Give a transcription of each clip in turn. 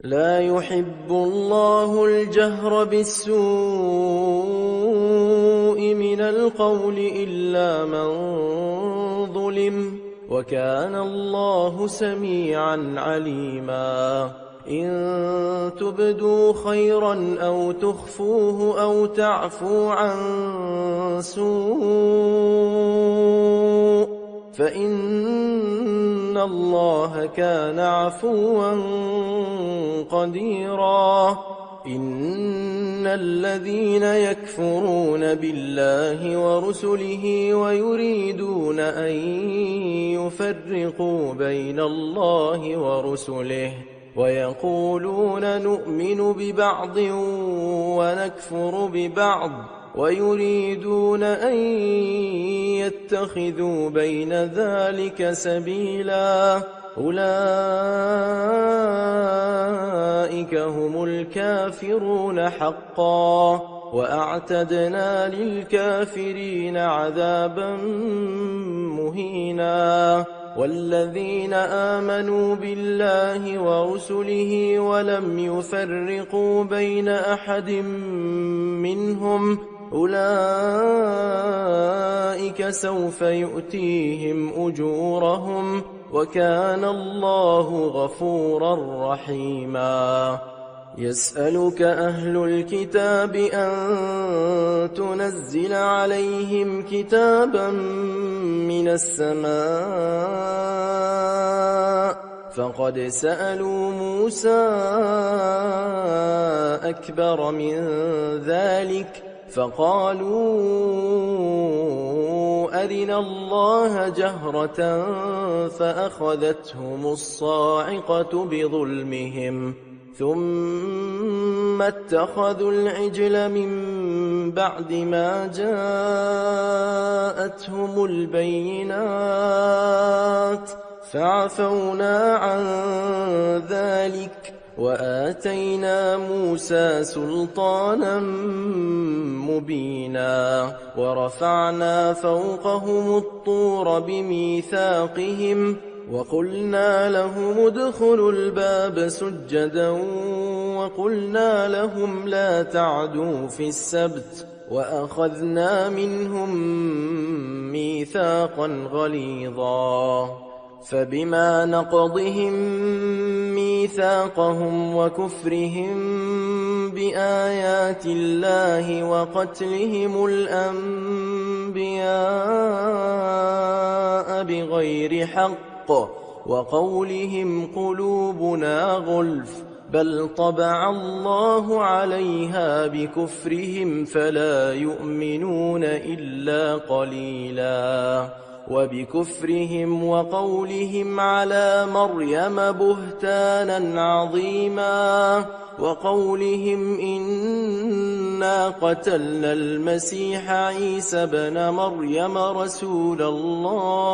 لا يحب الله الجهر بالسوء من القول إلا من ظلم، وكان الله سميعا عليما. إن تبدوا خيرا أو تخفوه أو تعفو عن سوء فإن الله كان عفوا قديرا. إن الذين يكفرون بالله ورسله ويريدون أن يفرقوا بين الله ورسله ويقولون نؤمن ببعض ونكفر ببعض ويريدون أن يتخذوا بين ذلك سبيلا، أولئك هم الكافرون حقا، وأعتدنا للكافرين عذابا مهينا. والذين آمنوا بالله ورسله ولم يفرقوا بين أحد منهم أولئك سوف يؤتيهم أجورهم، وكان الله غفورا رحيما. يسألك أهل الكتاب أن تنزل عليهم كتابا من السماء، فقد سألوا موسى أكبر من ذلك فقالوا أرنا الله جهرة فأخذتهم الصاعقة بظلمهم ثم اتخذوا العجل من بعد ما جاءتهم البينات فعفونا عن ذلك وآتينا موسى سلطانا مبينا ورفعنا فوقهم الطور بميثاقهم وقلنا لهم ادخلوا الباب سجدا وقلنا لهم لا تعدوا في السبت وأخذنا منهم ميثاقا غليظا. فبما نقضهم ميثاقهم وكفرهم بآيات الله وقتلهم الأنبياء بغير حق وقولهم قلوبنا غلف بل طبع الله عليها بكفرهم فلا يؤمنون إلا قليلا. وبكفرهم وقولهم على مريم بهتانا عظيما وقولهم إنا قتلنا المسيح عيسى بن مريم رسول الله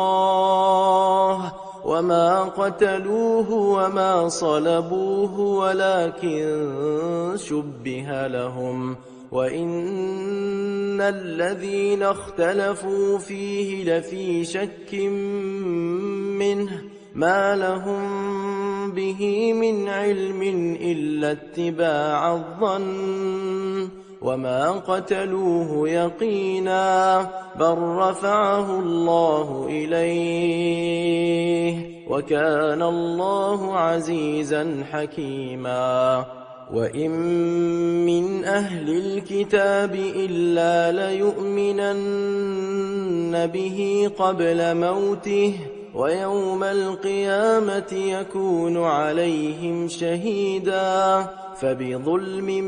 وما قتلوه وما صلبوه ولكن شبه لهم وإن الذين اختلفوا فيه لفي شك منه ما لهم به من علم إلا اتباع الظن وما قتلوه يقينا بل رفعه الله إليه وكان الله عزيزا حكيما. وإن من أهل الكتاب إلا ليؤمنن به قبل موته ويوم القيامة يكون عليهم شهيدا. فبظلم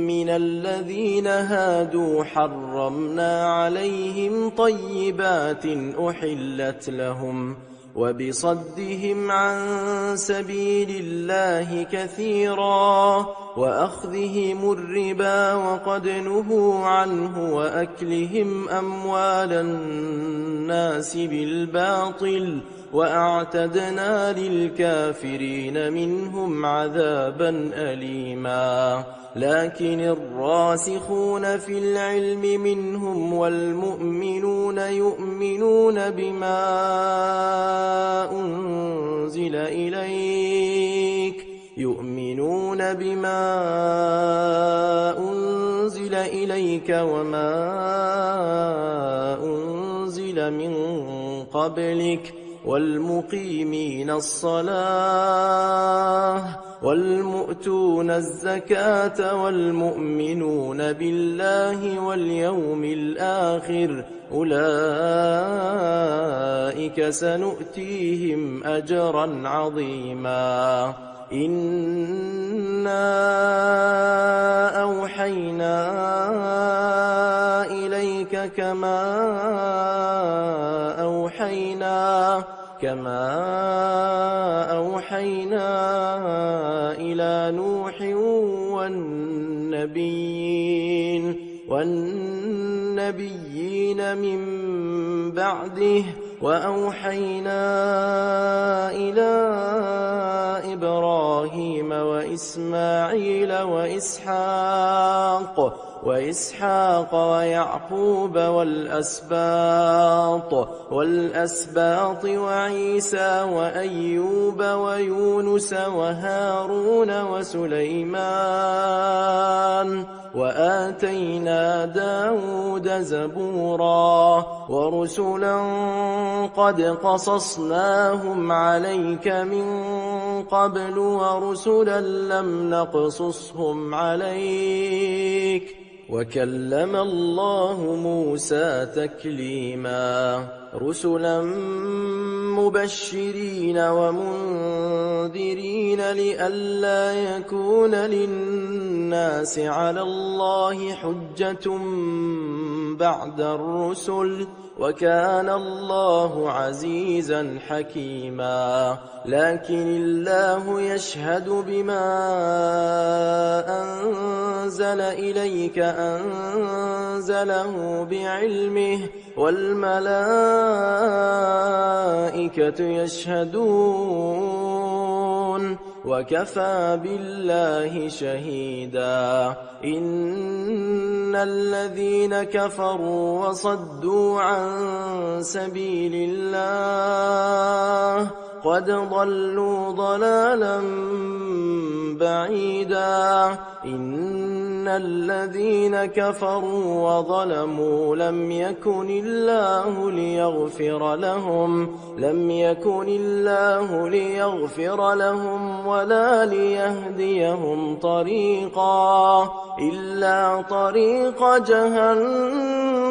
من الذين هادوا حرمنا عليهم طيبات أحلت لهم وبصدهم عن سبيل الله كثيرا وأخذهم الربا وقد نهوا عنه وأكلهم أموال الناس بالباطل وأعتدنا للكافرين منهم عذابا أليما. لكن الراسخون في العلم منهم والمؤمنون يؤمنون بما أنزل إليك يؤمنون بما أنزل إليك وما أنزل من قبلك والمقيمين الصلاة والمؤتون الزكاة والمؤمنون بالله واليوم الآخر أولئك سنؤتيهم أجرا عظيما إنا أوحينا إليك كما أوحينا إلى نوح والنبيين من بعده وأوحينا إلى إبراهيم وإسماعيل وإسحاق ويعقوب والأسباط وعيسى وأيوب ويونس وهارون وسليمان وآتينا داود زبورا ورسلا قد قصصناهم عليك من قبل ورسلا لم نقصصهم عليك وكلم الله موسى تكليما رسلا مبشرين ومنذرين لئلا يكون للناس على الله حجة بعد الرسل وكان الله عزيزا حكيما لكن الله يشهد بما أنزل إليك أنزله بعلمه والملائكة يشهدون وكفى بالله شهيدا إن الذين كفروا وصدوا عن سبيل الله قد ضلوا ضلالا بعيدا إن الذين كفروا وظلموا لم يكن الله ليغفر لهم ولا ليهديهم طريقا إلا طريق جهنم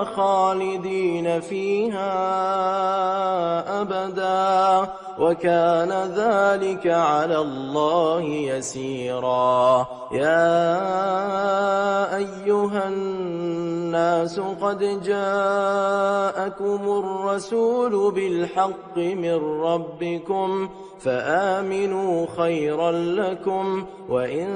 خالدين فيها أبدا وكان ذلك على الله يسيرا يا أيها الناس قد جاءكم الرسول بالحق من ربكم فآمنوا خيرا لكم وإن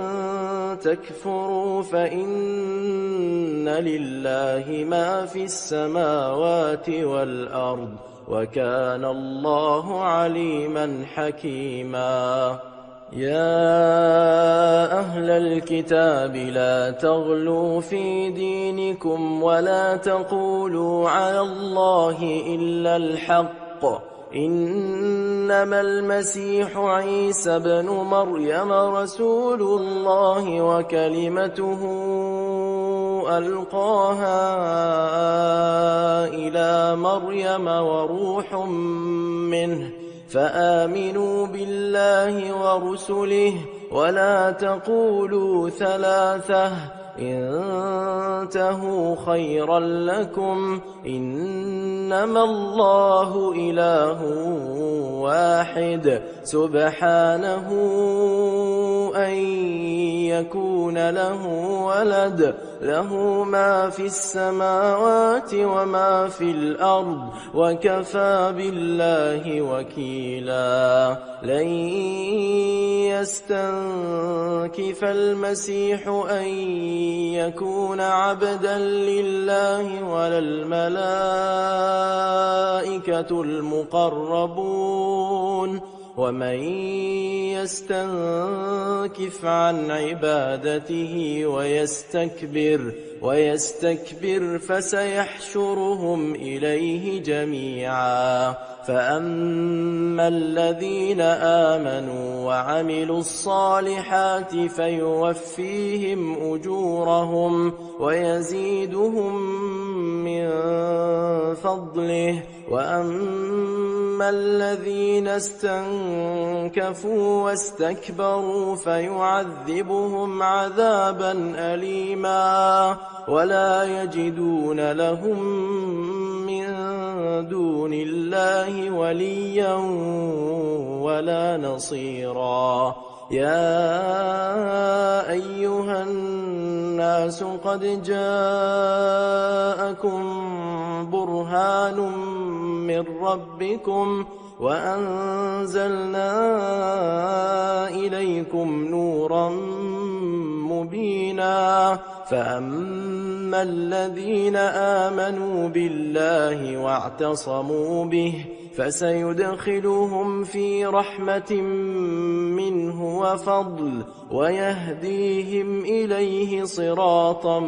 تكفروا فإن لله ما في السماوات والأرض وكان الله عليما حكيما يا أهل الكتاب لا تغلوا في دينكم ولا تقولوا على الله إلا الحق إنما المسيح عيسى بن مريم رسول الله وكلمته ألقاها إلى مريم وروح منه فآمنوا بالله ورسله ولا تقولوا ثلاثة انتهوا خيرا لكم إنما الله إله واحد سبحانه أن يكون له ولد له ما في السماوات وما في الأرض وكفى بالله وكيلا لن يستنكف المسيح أن يكون عبدا لله ولا الملائكة المقربون ومن يستنكف عن عبادته ويستكبر ويستكبر فسيحشرهم إليه جميعا. فأما الذين آمنوا وعملوا الصالحات فيوفيهم أجورهم ويزيدهم من فضله. وأما الذين استنكفوا واستكبروا فيعذبهم عذابا أليما ولا يجدون لهم من دون الله وليا ولا نصيرا. يا أيها الناس قد جاءكم برهان من ربكم وأنزلنا إليكم نورا مبينا. فأما الذين آمنوا بالله واعتصموا به فسيدخلهم في رحمة منه وفضل ويهديهم إليه صراطا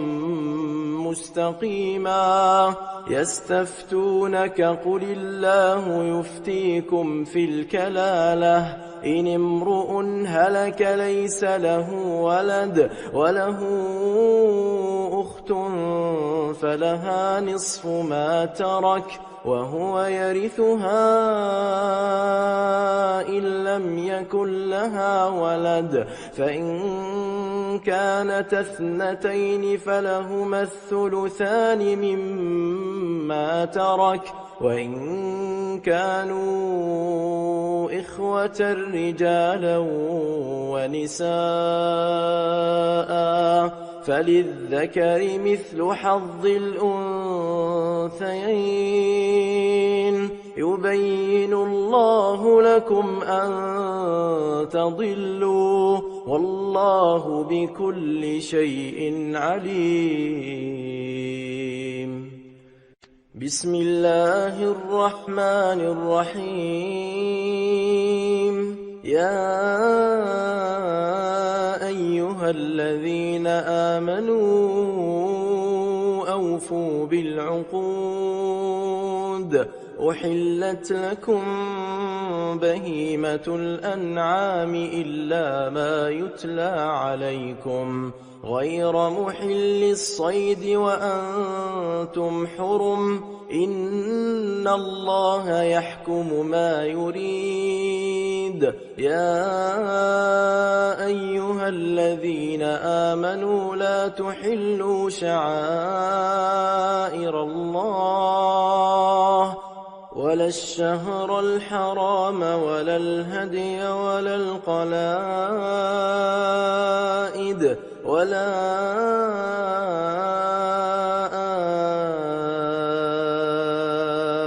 مستقيما. يستفتونك قل الله يفتيكم في الكلالة إن امرؤ هلك ليس له ولد وله أخت فلها نصف ما ترك وهو يرثها إن لم يكن لها ولد. فإن كانت اثنتين فلهما الثلثان مما ترك وإن كانوا إخوة رجالا ونساء فللذكر مثل حظ الأنثيين. يبين الله لكم أن تضلوا والله بكل شيء عليم. بسم الله الرحمن الرحيم. يا أيها الذين آمنوا أوفوا بالعقود. أحلت لكم بهيمة الأنعام إلا ما يتلى عليكم غير محل الصيد وأنتم حرم. إن الله يحكم ما يريد. يا أيها الذين آمنوا لا تحلوا شعائر الله ولا الشهر الحرام ولا الهدي ولا القلائد ولا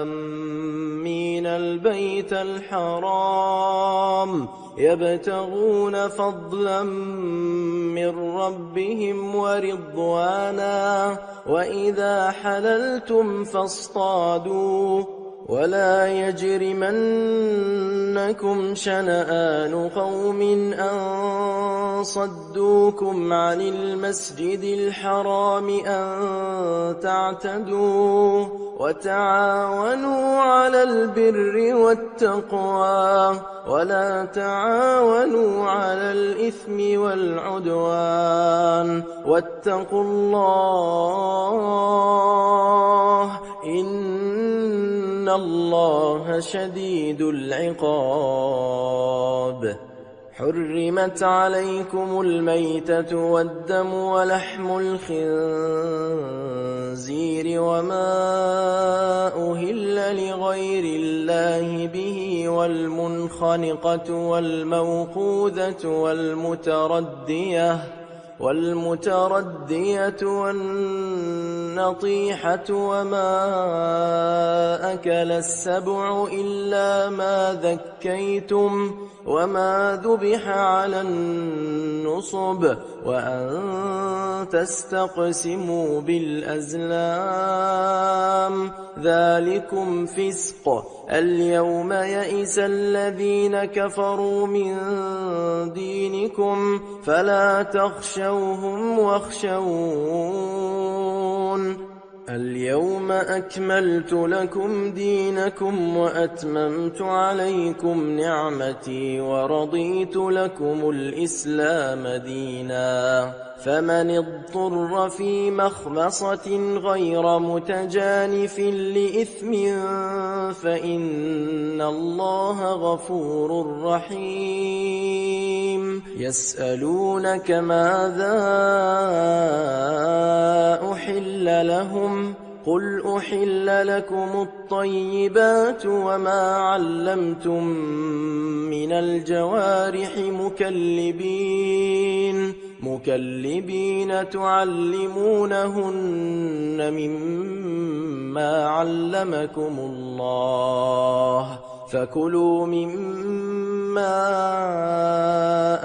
آمين البيت الحرام يبتغون فضلا من ربهم ورضوانا. وإذا حللتم فاصطادوا ولا يجرمنكم شنآن قوم أن صدوكم عن المسجد الحرام أن تعتدوا. وتعاونوا على البر والتقوى ولا تعاونوا على الإثم والعدوان. واتقوا الله إن الله شديد العقاب. حرمت عليكم الميتة والدم ولحم الخنزير وما أهل لغير الله به والمنخنقة والموقوذة والمتردية والنطيحة وما أكل السبع إلا ما ذكيتم وما ذبح على النصب وأن تستقسموا بالأزلام ذلكم فسق. اليوم يئس الذين كفروا من دينكم فلا تخشوهم واخشون. اليوم أكملت لكم دينكم وأتممت عليكم نعمتي ورضيت لكم الإسلام دينا. فمن اضطر في مخمصة غير متجانف لإثم فإن الله غفور رحيم. يسألونك ماذا أحل لهم قل أحل لكم الطيبات وما علمتم من الجوارح مكلبين تعلمونهن مما علمكم الله فكلوا مما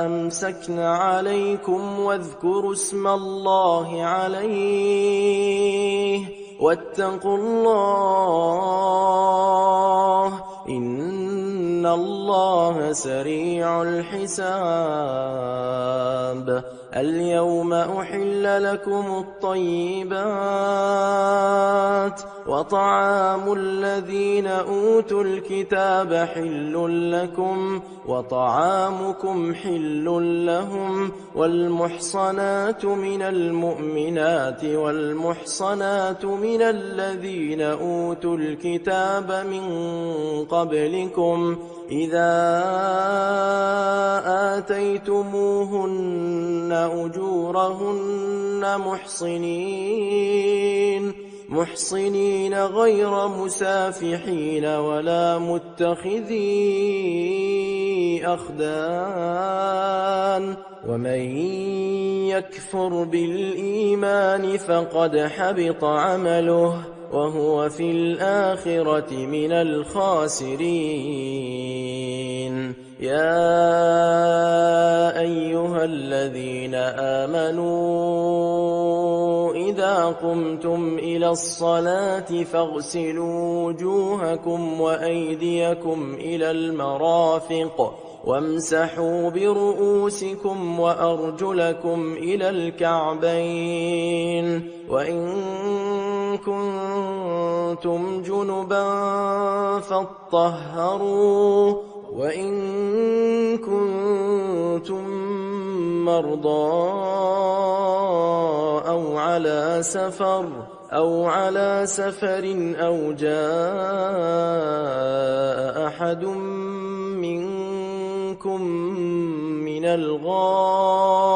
أمسكن عليكم واذكروا اسم الله عليه واتقوا الله إن الله سريع الحساب. اليوم أحل لكم الطيبات وطعام الذين أوتوا الكتاب حل لكم وطعامكم حل لهم والمحصنات من المؤمنات والمحصنات من الذين أوتوا الكتاب من قبلكم إذا آتيتموهن أجورهن محصنين غير مسافحين ولا متخذي أخدان ومن يكفر بالإيمان فقد حبط عمله وهو في الآخرة من الخاسرين. يا أيها الذين آمنوا إذا قمتم إلى الصلاة فاغسلوا وجوهكم وأيديكم إلى المرافق وامسحوا برؤوسكم وأرجلكم إلى الكعبين وإن كنتم جنبا فاطهروا وإن كنتم مرضى أو على سفر أو جاء أحد منكم من الغائط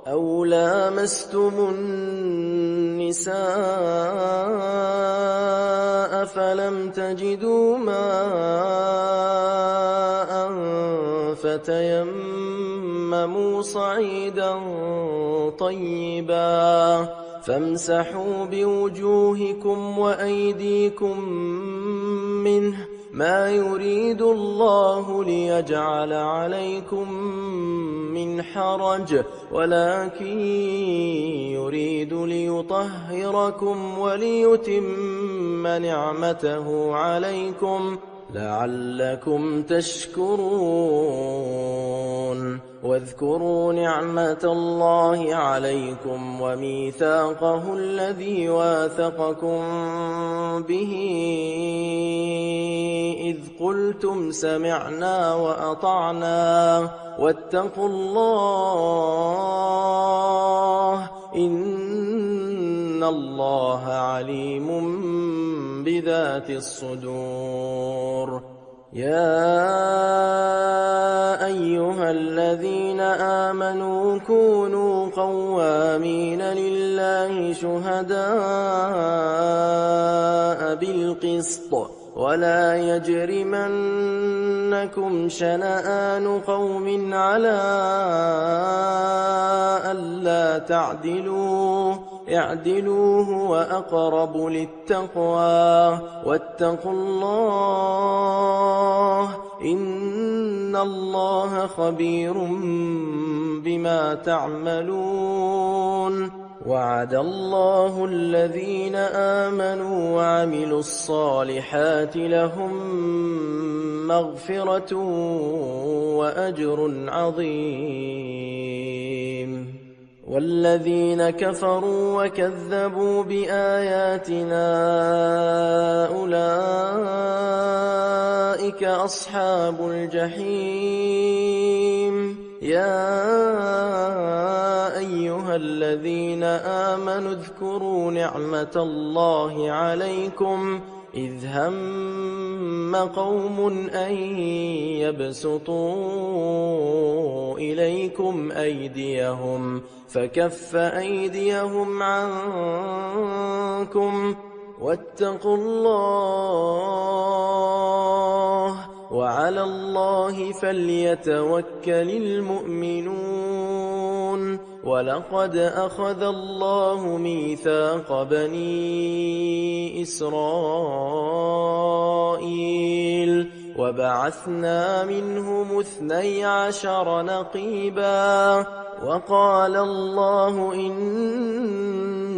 أو لامستم النساء فلم تجدوا ماء فتيمموا صعيدا طيبا فامسحوا بوجوهكم وأيديكم منه ما يريد الله ليجعل عليكم من حرج ولكن يريد ليطهركم وليتم نعمته عليكم لعلكم تشكرون. واذكروا نعمة الله عليكم وميثاقه الذي واثقكم به إذ قلتم سمعنا وأطعنا واتقوا الله إن الله عليم بذات الصدور. يا أيها الذين آمنوا كونوا قوامين لله شهداء بالقسط ولا يجرمنكم شنآن قوم على ألا تعدلوا اعدلوا هو أقرب للتقوى واتقوا الله إن الله خبير بما تعملون وعد الله الذين آمنوا وعملوا الصالحات لهم مغفرة وأجر عظيم والذين كفروا وكذبوا بآياتنا أولئك أصحاب الجحيم يا أيها الذين آمنوا اذكروا نعمة الله عليكم إذ هم قوم أن يبسطوا إليكم أيديهم فكف أيديهم عنكم واتقوا الله وعلى الله فليتوكل المؤمنون ولقد أخذ الله ميثاق بني إسرائيل وبعثنا منهم 12 نقيبا وقال الله إني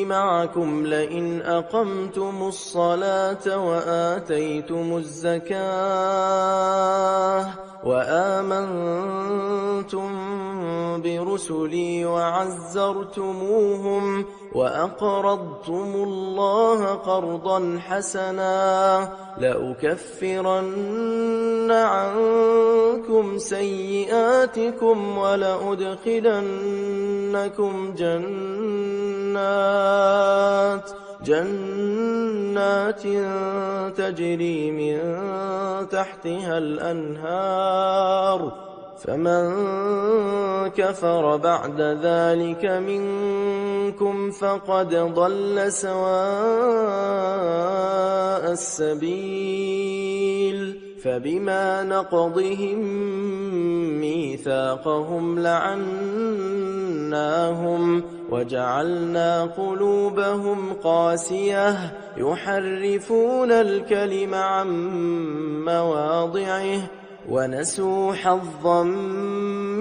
معكم لئن أقمتم الصلاة وآتيتم الزكاة وآمنتم برسلي وعزرتموهم وأقرضتم الله قرضا حسنا لأكفرن عنكم سيئاتكم ولأدخلنكم جنات تجري من تحتها الأنهار فمن كفر بعد ذلك منكم فقد ضل سواء السبيل فبما نقضهم ميثاقهم لعناهم وجعلنا قلوبهم قاسية يحرفون الكلم عن مواضعه ونسوا حظا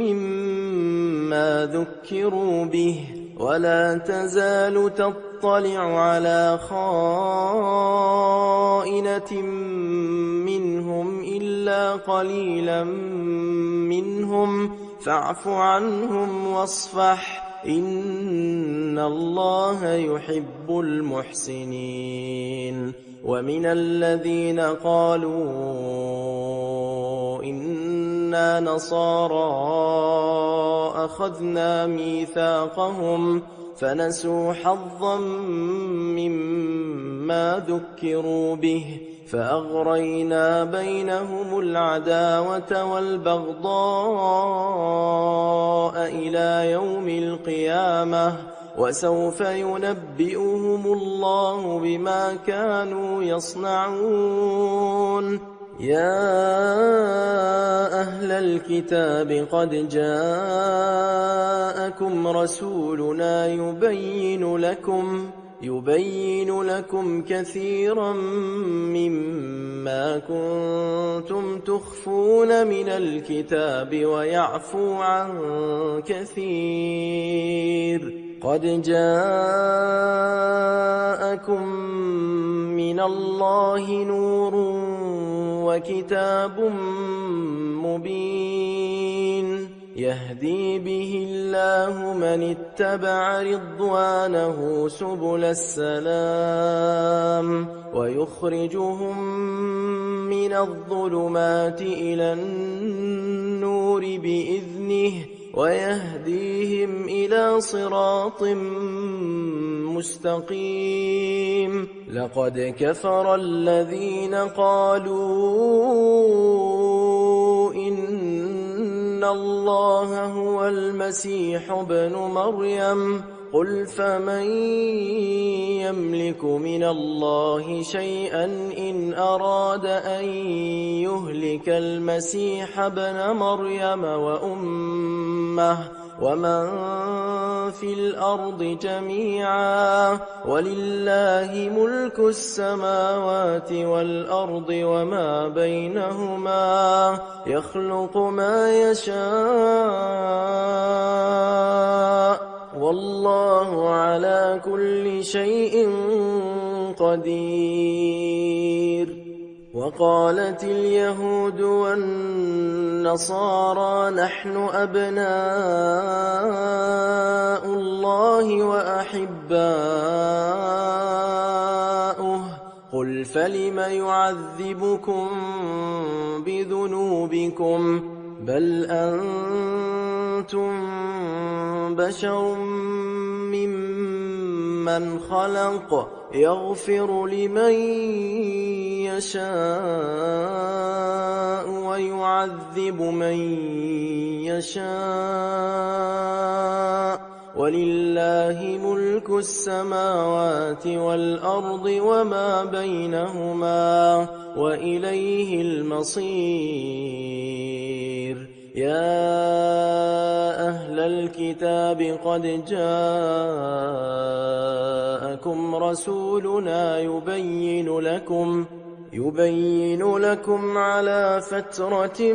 مما ذكروا به ولا تزال تطلع على خائنة منهم إلا قليلا منهم فاعف عنهم واصفح إن الله يحب المحسنين ومن الذين قالوا إنا نصارى أخذنا ميثاقهم فنسوا حظا مما ذكروا به فأغرينا بينهم العداوة والبغضاء إلى يوم القيامة وسوف ينبئهم الله بما كانوا يصنعون يا أهل الكتاب قد جاءكم رسولنا يبين لكم كثيرا مما كنتم تخفون من الكتاب ويعفو عن كثير قد جاءكم من الله نور وكتاب مبين يهدي به الله من اتبع رضوانه سبل السلام ويخرجهم من الظلمات إلى النور بإذنه ويهديهم إلى صراط مستقيم لقد كفر الذين قالوا إن الله هو المسيح ابن مريم قل فمن يملك من الله شيئا إن أراد أن يهلك المسيح ابن مريم ومن في الأرض جميعا ولله ملك السماوات والأرض وما بينهما يخلق ما يشاء والله على كل شيء قدير. وقالت اليهود والنصارى نحن أبناء الله وأحباؤه قل فلم يعذبكم بذنوبكم بل أنتم بشر ممن خلق يغفر لمن يشاء ويعذب من يشاء ولله ملك السماوات والأرض وما بينهما وإليه المصير. يا أهل الكتاب قد جاءكم رسولنا يبين لكم على فترة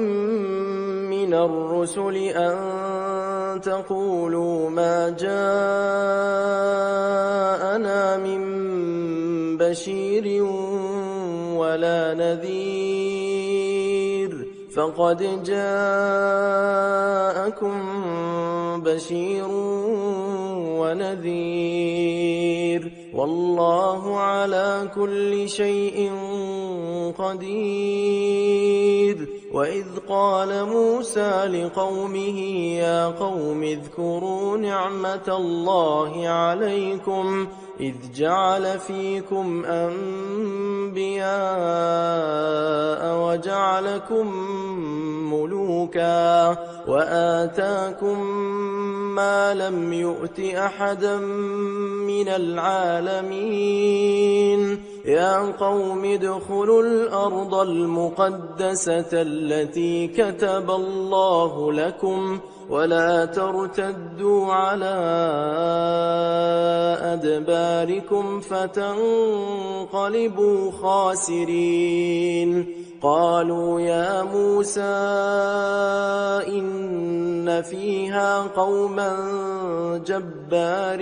من الرسل أن تقولوا ما جاءنا من بشير ولا نذير فقد جاءكم بشير ونذير والله على كل شيء قدير. وإذ قال موسى لقومه يا قوم اذكروا نعمة الله عليكم إذ جعل فيكم أنبياء وجعلكم ملوكا وآتاكم ما لم يؤت أحدا من العالمين. يا قوم ادخلوا الأرض المقدسة التي كتب الله لكم ولا ترتدوا على أدباركم فتنقلبوا خاسرين. قالوا يا موسى إن فيها قوما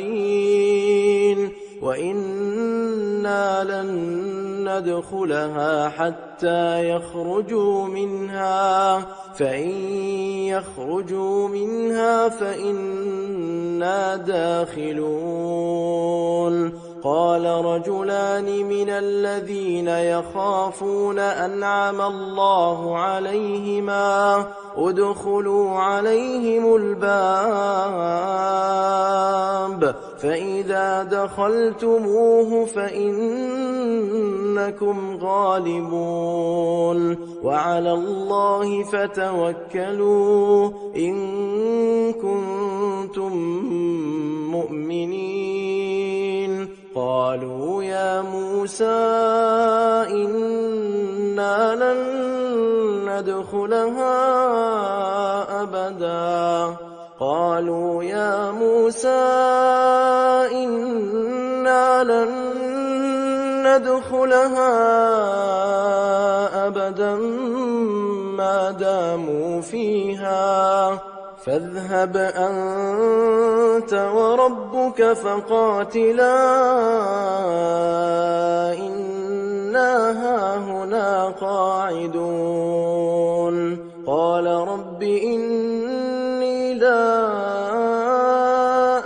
جبارين وإنا لن ندخلها حتى يخرجوا منها فإن يخرجوا منها فإنا داخلون. قال رجلان من الذين يخافون أنعم الله عليهما ادخلوا عليهم الباب فإذا دخلتموه فإنكم غالبون وعلى الله فتوكلوا إن كنتم مؤمنين. قالوا يا موسى إنا لن ندخلها أبدا قالوا يا موسى إنا لن ندخلها أبدا ما داموا فيها فاذهب أنت وربك فقاتلا إنا هاهنا قاعدون. قال رب إني لا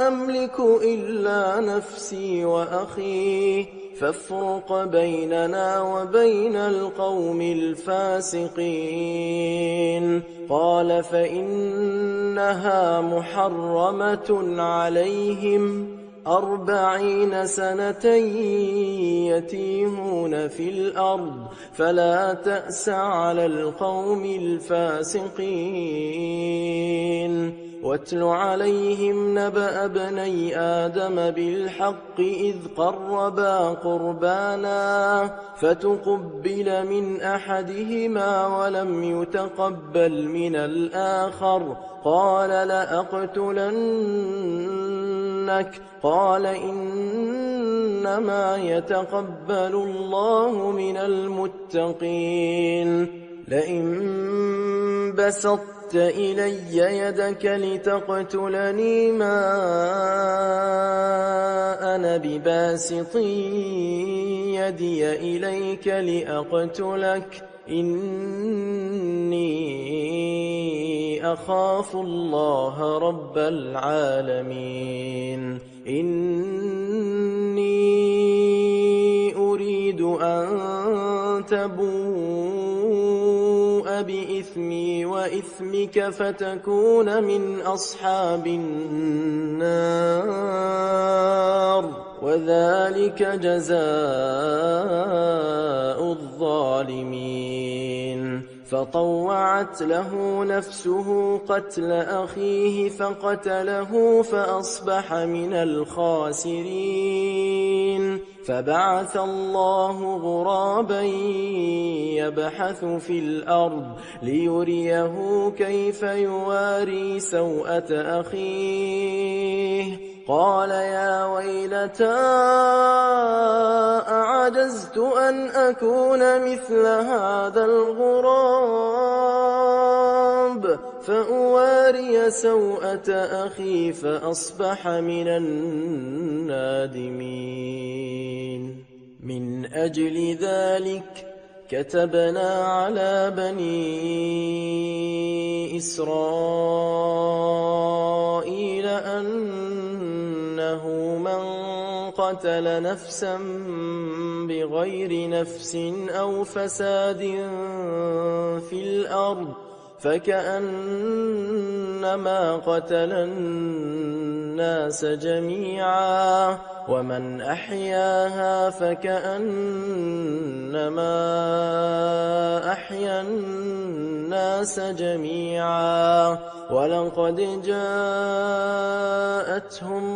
أملك إلا نفسي وأخي فافرق بيننا وبين القوم الفاسقين. قال فإنها محرمة عليهم 40 سنة يتيهون في الأرض فلا تأس على القوم الفاسقين. واتل عليهم نبأ ابني آدم بالحق إذ قربا قربانا فتقبل من أحدهما ولم يتقبل من الآخر قال لأقتلنك قال إنما يتقبل الله من المتقين لئن بسطت إلي يدك لتقتلني ما أنا بباسط يدي إليك لأقتلك إني أخاف الله رب العالمين إني أريد أن تبوء بإثمي وإثمك فتكون من أصحاب النار وذلك جزاء الظالمين فطوعت له نفسه قتل أخيه فقتله فأصبح من الخاسرين فبعث الله غرابا يبحث في الأرض ليريه كيف يواري سوءة أخيه قال يا ويلتى أعجزت أن أكون مثل هذا الغراب فأواري سوءة أخي فأصبح من النادمين من أجل ذلك كتبنا على بني إسرائيل أنه من قتل نفسا بغير نفس أو فساد في الأرض فكأنما قتل الناس جميعا ومن أحياها فكأنما أحيا الناس جميعا ولقد جاءتهم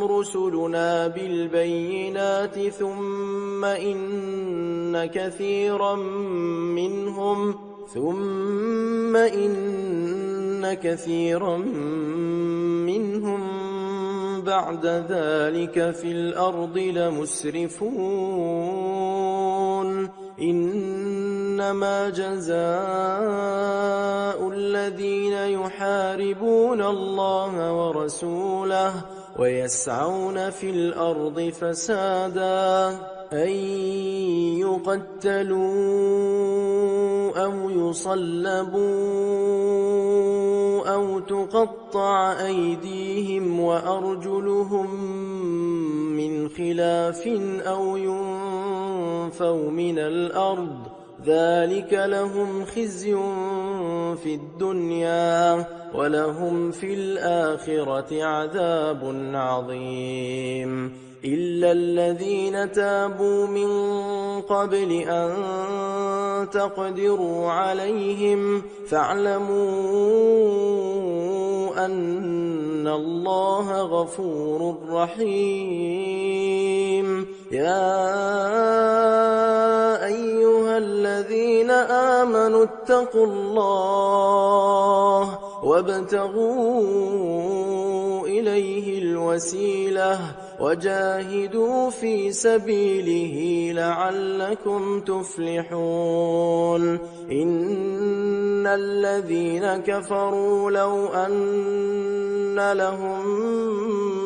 رسلنا بالبينات ثم إن كثيرا منهم بعد ذلك في الأرض لمسرفون إنما جزاء الذين يحاربون الله ورسوله ويسعون في الأرض فسادا أن يقتلوا أو يصلبوا أو تقطع أيديهم وأرجلهم من خلاف أو ينفوا من الأرض ذلك لهم خزي في الدنيا ولهم في الآخرة عذاب عظيم إلا الذين تابوا من قبل أن تقدروا عليهم فاعلموا أن الله غفور رحيم يا أيها الذين آمنوا اتقوا الله وابتغوا إليه الوسيلة وجاهدوا في سبيله لعلكم تفلحون إن الذين كفروا لو أن لهم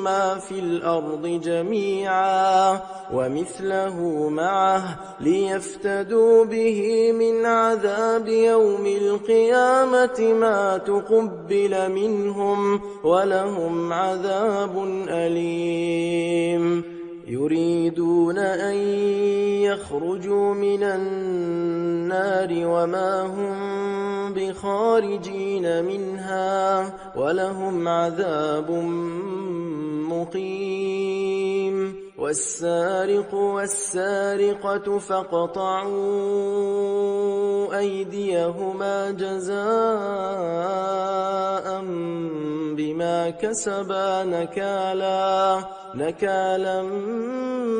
ما في الأرض جميعا ومثله معه ليفتدوا به من عذاب يوم القيامة ما تقبل منهم ولهم عذاب أليم يريدون أن يخرجوا من النار وما هم بخارجين منها ولهم عذاب مقيم والسارق والسارقة فاقطعوا أيديهما جزاء بما كسبا نكالا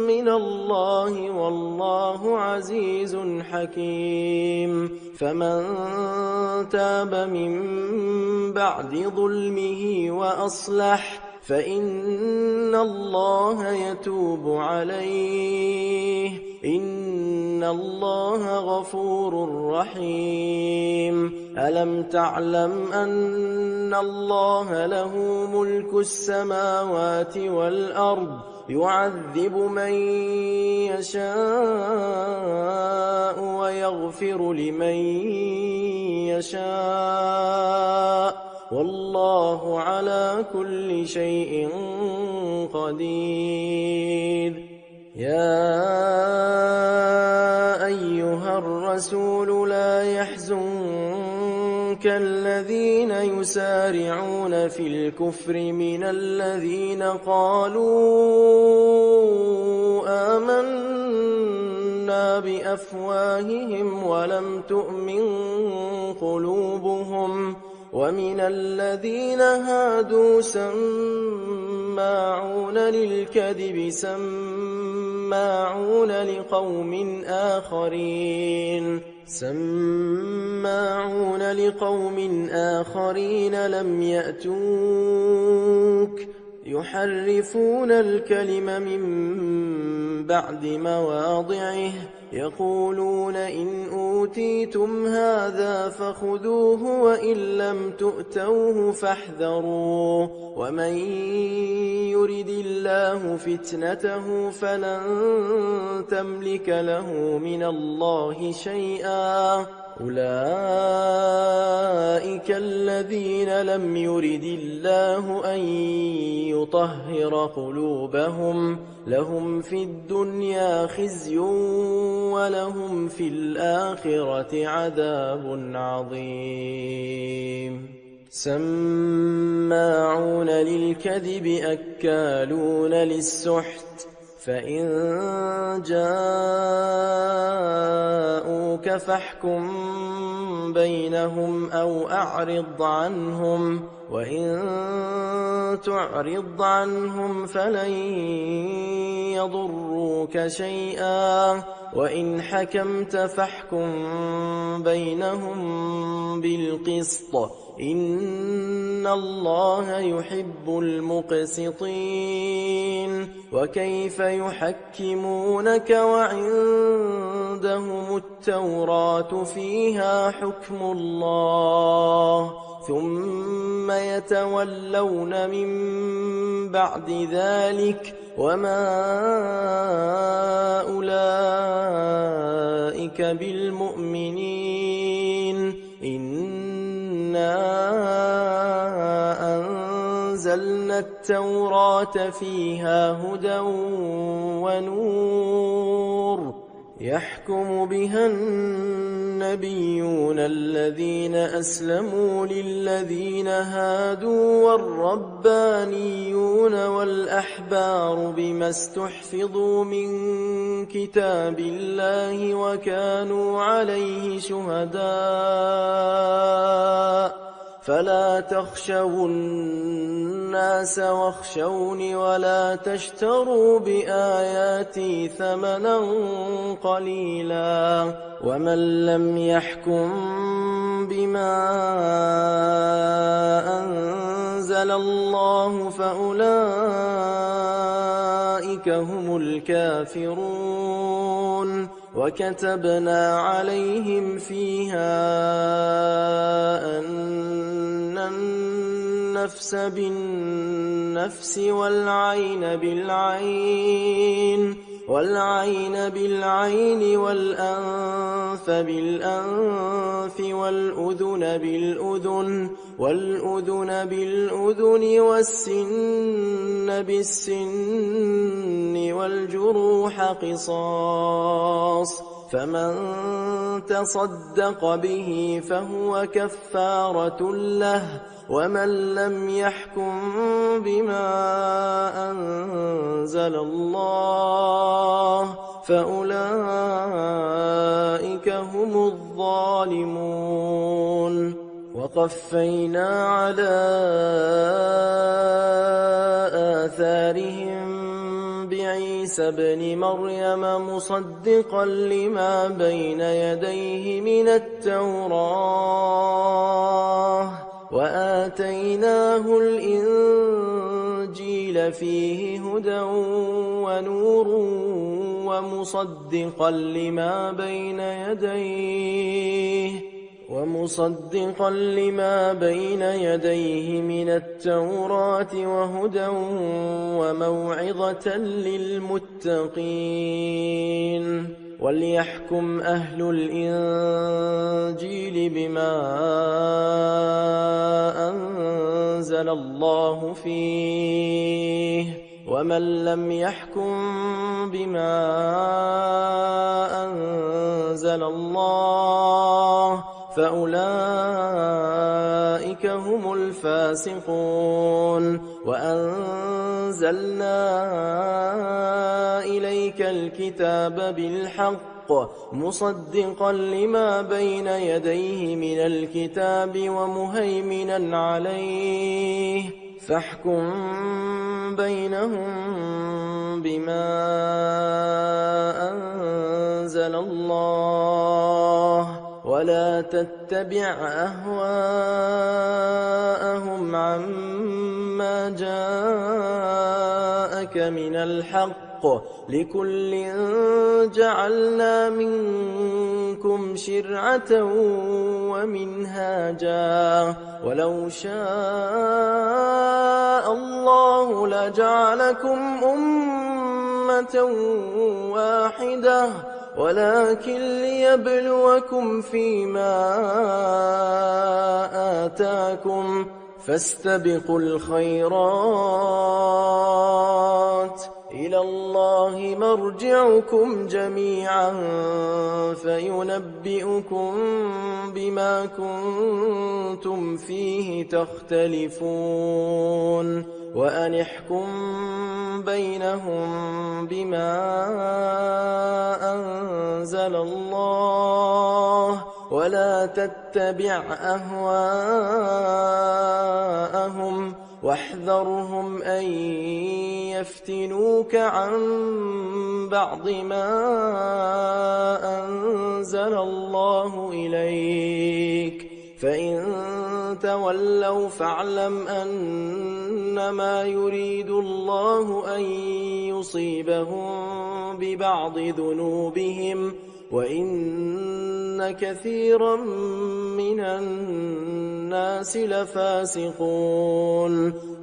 من الله والله عزيز حكيم فمن تاب من بعد ظلمه وأصلح فإن الله يتوب عليه إن الله غفور رحيم ألم تعلم أن الله له ملك السماوات والأرض يعذب من يشاء ويغفر لمن يشاء والله على كل شيء قدير يا أيها الرسول لا يحزنك الذين يسارعون في الكفر من الذين قالوا آمنا بأفواههم ولم تؤمن قلوبهم ومن الذين هادوا سماعون للكذب سماعون لقوم آخرين لم يأتوك يحرفون الكلم من بعد مواضعه يقولون إن أوتيتم هذا فخذوه وإن لم تؤتوه فاحذروا ومن يرد الله فتنته فلن تملك له من الله شيئا أولئك الذين لم يرد الله أن يطهر قلوبهم لهم في الدنيا خزي ولهم في الآخرة عذاب عظيم سماعون للكذب أكالون للسحت فإن جاءوك فاحكم بينهم أو أعرض عنهم وإن تعرض عنهم فلن يضروك شيئا وإن حكمت فاحكم بينهم بالقسط إن الله يحب المقسطين وكيف يحكمونك وعندهم التوراة فيها حكم الله ثم يتولون من بعد ذلك وما أولئك بالمؤمنين إنا أنزلنا التوراة فيها هدى ونور يحكم بها النبيون الذين أسلموا للذين هادوا والربانيون والأحبار بما استحفظوا من كتاب الله وكانوا عليه شهداء فلا تخشوا الناس واخشوني ولا تشتروا بآياتي ثمنا قليلا ومن لم يحكم بما أنزل الله فأولئك هم الكافرون وكتبنا عليهم فيها أن النفس بالنفس والعين بالعين والأنف بالأنف والأذن بالأذن والسن بالسن والجروح قصاص فمن تصدق به فهو كفارة له ومن لم يحكم بما أنزل الله فأولئك هم الظالمون. وقفينا على آثارهم بعيسى ابن مريم مصدقا لما بين يديه من التوراة وآتيناه الإنجيل فيه هدى ونور ومصدقا لما بين يديه من التوراة وهدى وموعظة للمتقين. وليحكم أهل الإنجيل بما أنزل الله فيه، ومن لم يحكم بما أنزل الله فأولئك هم الفاسقون. وأنزلنا إليك الكتاب بالحق مصدقا لما بين يديه من الكتاب ومهيمنا عليه، فاحكم بينهم بما أنزل الله ولا تتبع أهواءهم عما جاءك من الحق، لكل جعلنا منكم شرعة ومنهاجا، ولو شاء الله لجعلكم أمة واحدة ولكن ليبلوكم فيما آتاكم، فاستبقوا الخيرات، إلى الله مرجعكم جميعا فينبئكم بما كنتم فيه تختلفون. وأن احكم بينهم بما أنزل الله ولا تتبع أهواءهم واحذرهم أن يفتنوك عن بعض ما أنزل الله إليك، فإن تولوا فاعلم أنما يريد الله أن يصيبهم ببعض ذنوبهم وإن كثيرا من الناس لفاسقون.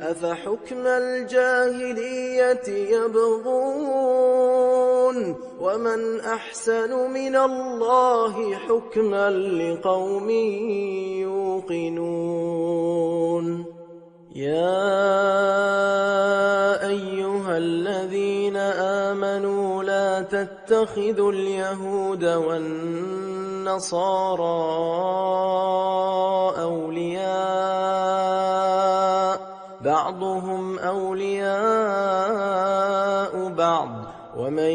أفحكم الجاهلية يبغون ومن أحسن من الله حكما لقوم يوقنون. يا أيها الذين آمنوا لا تتخذوا اليهود والنصارى أولياء بعضهم أولياء بعض ومن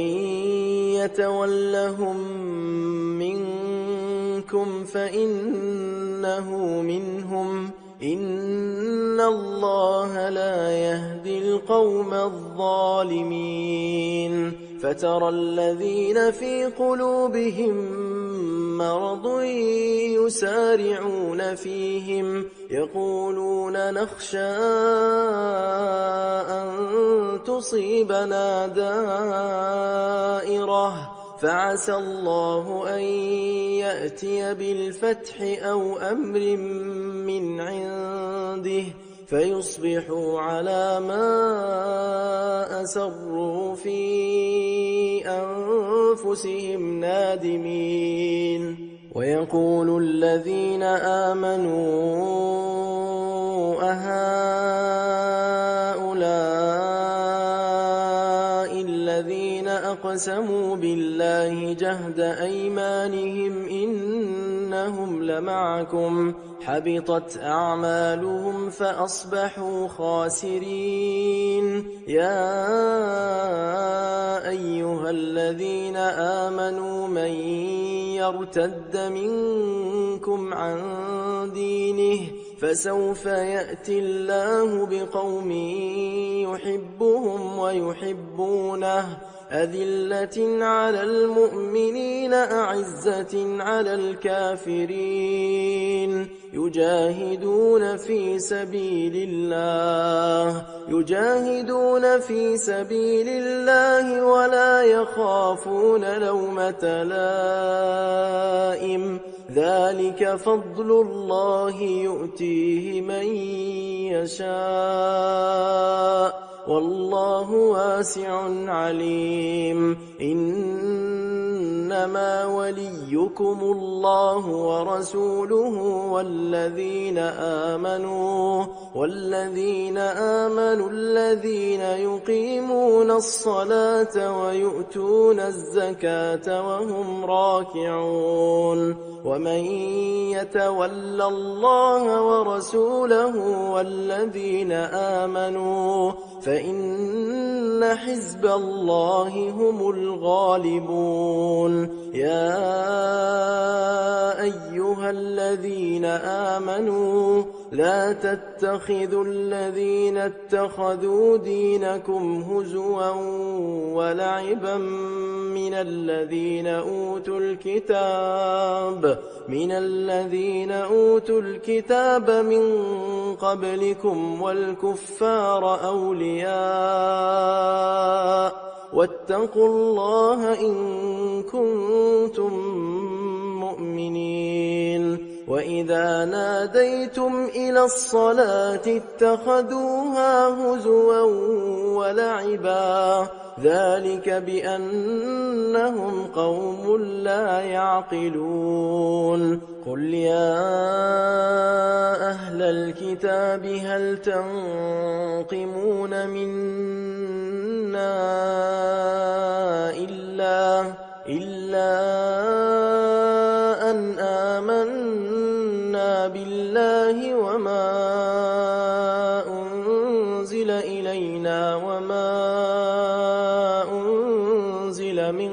يتولهم منكم فإنه منهم إن الله لا يهدي القوم الظالمين. فترى الذين في قلوبهم مرض يسارعون فيهم يقولون نخشى أن تصيبنا دائرة فعسى الله أن يأتي بالفتح أو أمر من عنده فيصبحوا على ما أسروا في أنفسهم نادمين. ويقول الذين آمنوا أهؤلاء الذين أقسموا بالله جهد أيمانهم إنهم لمعكم حبطت أعمالهم فأصبحوا خاسرين. يا أيها الذين آمنوا من يرتد منكم عن دينه فسوف يأتي الله بقوم يحبهم ويحبونه أذلة على المؤمنين أعزة على الكافرين يجاهدون في سبيل الله ولا يخافون لومة لائم ذلك فضل الله يؤتيه من يشاء والله واسع عليم. إنما وليكم الله ورسوله والذين آمنوا الذين يقيمون الصلاة ويؤتون الزكاة وهم راكعون. ومن يتول الله ورسوله والذين آمنوا فإن حزب الله هم الغالبون. يا أيها الذين آمنوا لا تتخذوا الذين اتخذوا دينكم هزوا ولعبا من الذين أوتوا الكتاب من قبلكم والكفار أولياء واتقوا الله إن كنتم مؤمنين. وإذا ناديتم إلى الصلاة اتخذوها هزوا ولعبا ذلك بأنهم قوم لا يعقلون. قل يا أهل الكتاب هل تنقمون منا إلا أن آمنا بالله وما أنزل إلينا وما أنزل من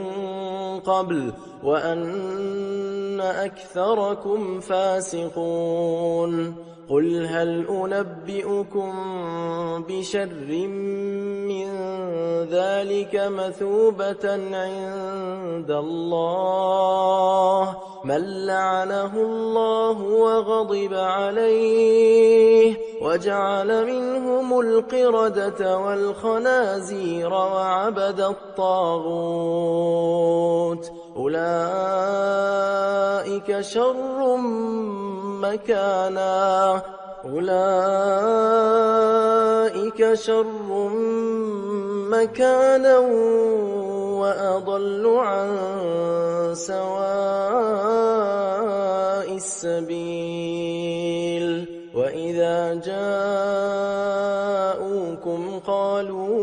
قبل وأن أكثركم فاسقون. قل هل أنبئكم بشر من ذلك مثوبة عند الله من لعنه الله وغضب عليه وجعل منهم القردة والخنازير وعبد الطاغوت أولئك شر مكانا وأضل عن سواء السبيل. وإذا جاءوكم قالوا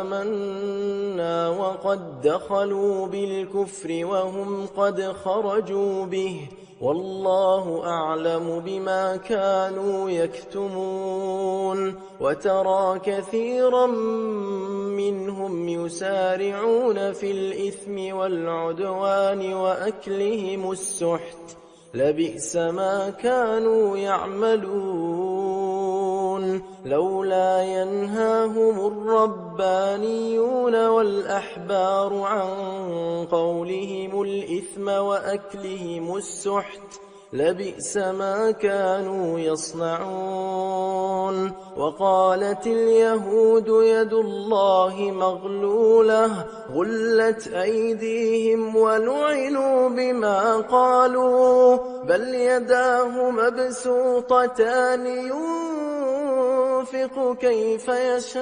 آمنا وقد دخلوا بالكفر وهم قد خرجوا به والله أعلم بما كانوا يكتمون. وترى كثيرا منهم يسارعون في الإثم والعدوان وأكلهم السحت لبئس ما كانوا يعملون. لولا ينهاهم الربانيون والأحبار عن قولهم الإثم وأكلهم السحت لبئس ما كانوا يصنعون. وقالت اليهود يد الله مغلولة غلت أيديهم ولعنوا بما قالوا بل يداه مبسوطتان ينفق كيف يشاء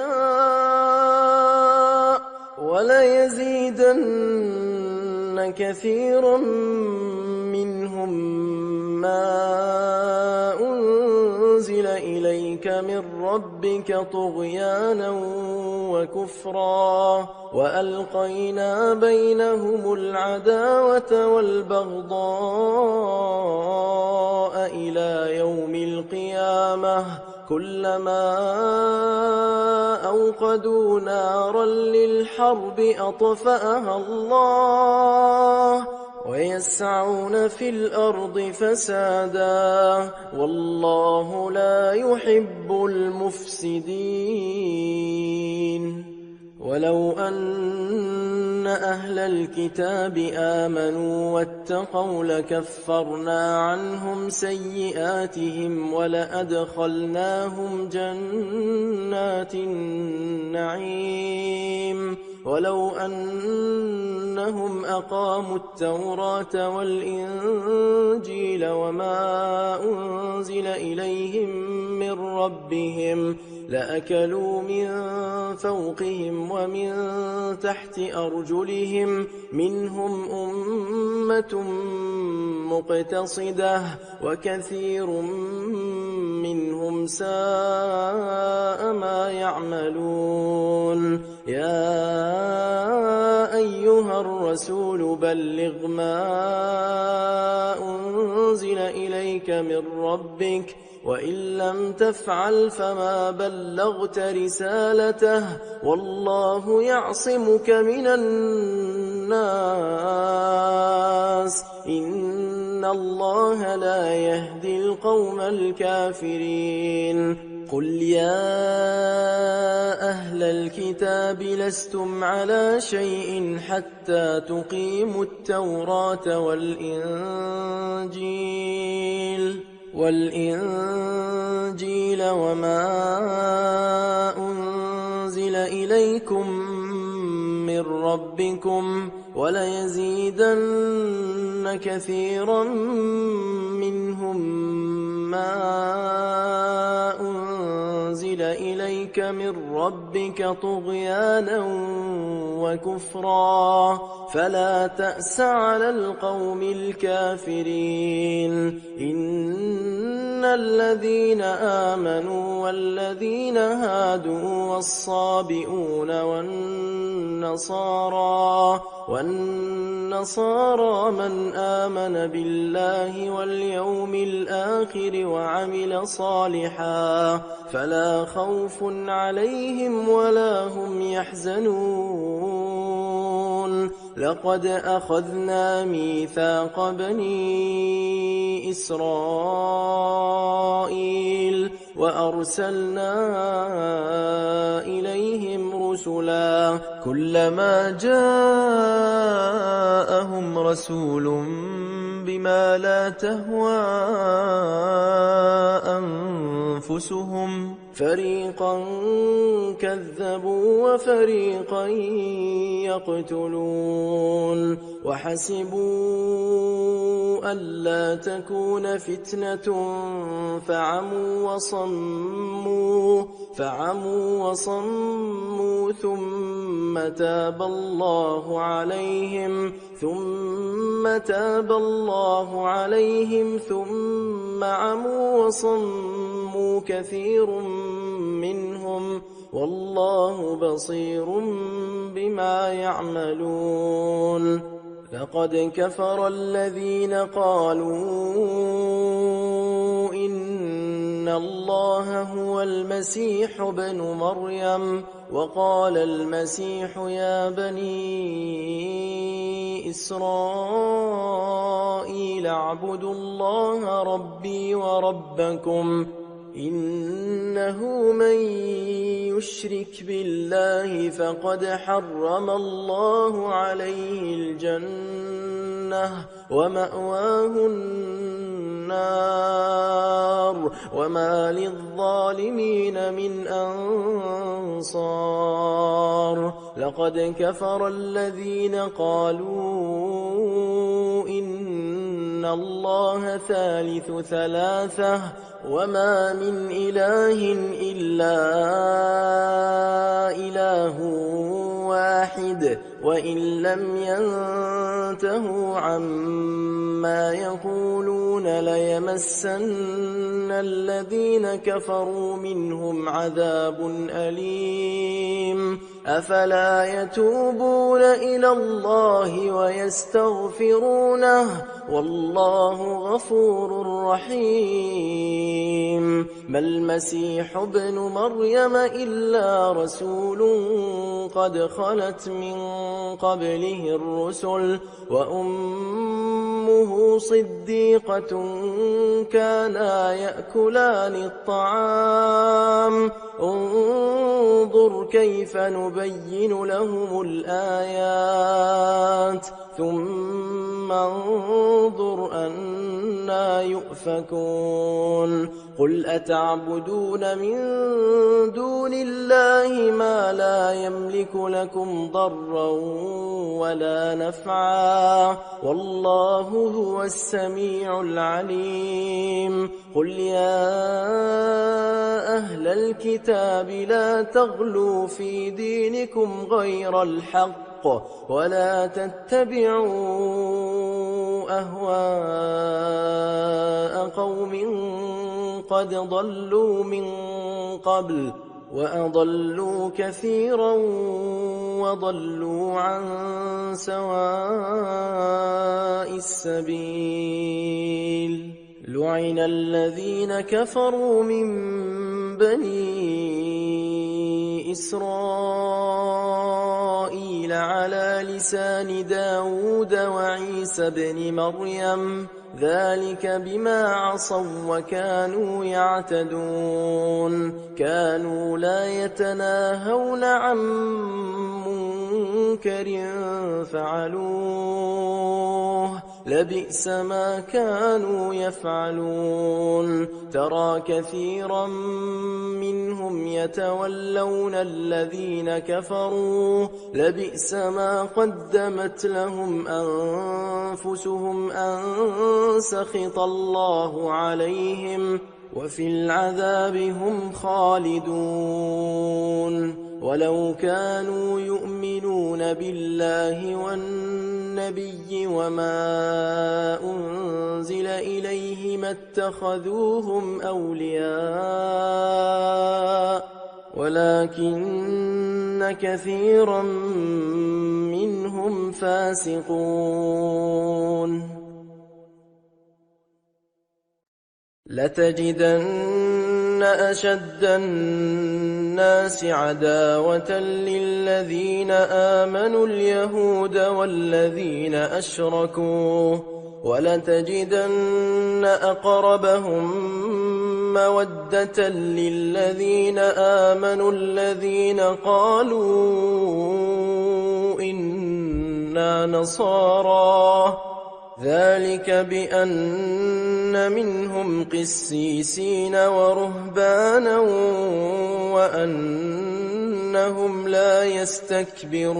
وليزيدن كثيرا منهم ما أنزل إليك من ربك طغيانا وكفرا وألقينا بينهم العداوة والبغضاء إلى يوم القيامة كلما أوقدوا نارا للحرب أطفأها الله ويسعون في الأرض فسادا والله لا يحب المفسدين ولو أن أهل الكتاب آمنوا واتقوا لكفرنا عنهم سيئاتهم ولأدخلناهم جنات النعيم ولو أنهم أقاموا التوراة والإنجيل وما أنزل إليهم من ربهم لأكلوا من فوقهم ومن تحت أرجلهم منهم أمة مقتصدة وكثير منهم ساء ما يعملون يا أيها الرسول بلغ ما أنزل إليك من ربك وإن لم تفعل فما بلغت رسالته والله يعصمك من الناس إن الله لا يهدي القوم الكافرين قل يا أهل الكتاب لستم على شيء حتى تقيموا التوراة والإنجيل وما أنزل إليكم من ربكم وليزيدن كثيرا منهم ما أنزل إليك من ربك طغيانا وكفرا فلا تأس على القوم الكافرين إن الذين آمنوا والذين هادوا والصابئون والنصارى من آمن بالله واليوم الآخر وعمل صالحا فلا خوف عليهم ولا هم يحزنون لقد أخذنا ميثاق بني إسرائيل وأرسلنا إليهم رسلا كلما جاءهم رسول بما لا تهوى أنفسهم فريقا كذبوا وفريقا يقتلون وحسبوا ألا تكون فتنة فعموا وصموا ثم تاب الله عليهم ثم عموا وصموا كثير منهم والله بصير بما يعملون لقد كفر الذين قالوا إن الله هو المسيح ابن مريم وقال المسيح يا بني إسرائيل اعبدوا الله ربي وربكم إنه من يشرك بالله فقد حرم الله عليه الجنة ومأواه النار وما للظالمين من أنصار لقد كفر الذين قالوا إن الله ثالث ثلاثة وما من إله إلا إله واحد وإن لم ينتهوا عما يقولون ليمسن الذين كفروا منهم عذاب أليم أفلا يتوبون إلى الله ويستغفرونه والله غفور رحيم ما المسيح ابن مريم إلا رسول قد خلت من قبله الرسل وأمه صديقة كانا يأكلان الطعام انظر كيف نبين لهم الآيات ثم انظر أنى يؤفكون قل أتعبدون من دون الله ما لا يملك لكم ضرا ولا نفعا والله هو السميع العليم قل يا أهل الكتاب لا تغلوا في دينكم غير الحق ولا تتبعوا أهواء قوم قد ضلوا من قبل وأضلوا كثيرا وضلوا عن سواء السبيل لعن الذين كفروا من بني إسرائيل على لسان داود وعيسى بن مريم ذلك بما عصوا وكانوا يعتدون كانوا لا يتناهون عن منكر فعلوه لبئس ما كانوا يفعلون ترى كثيرا منهم يتولون الذين كفروا لبئس ما قدمت لهم أنفسهم أن سخط الله عليهم وفي العذاب هم خالدون ولو كانوا يؤمنون بالله والنبي وما أنزل إليه ما اتخذوهم أولياء ولكن كثيرا منهم فاسقون لتجدن أشد الناس عداوة للذين آمنوا اليهود والذين أشركوا ولتجدن أقربهم مودة للذين آمنوا الذين قالوا إنا نصارى ذلك بأن منهم قسيسين ورهبانا وأنهم لا يستكبرون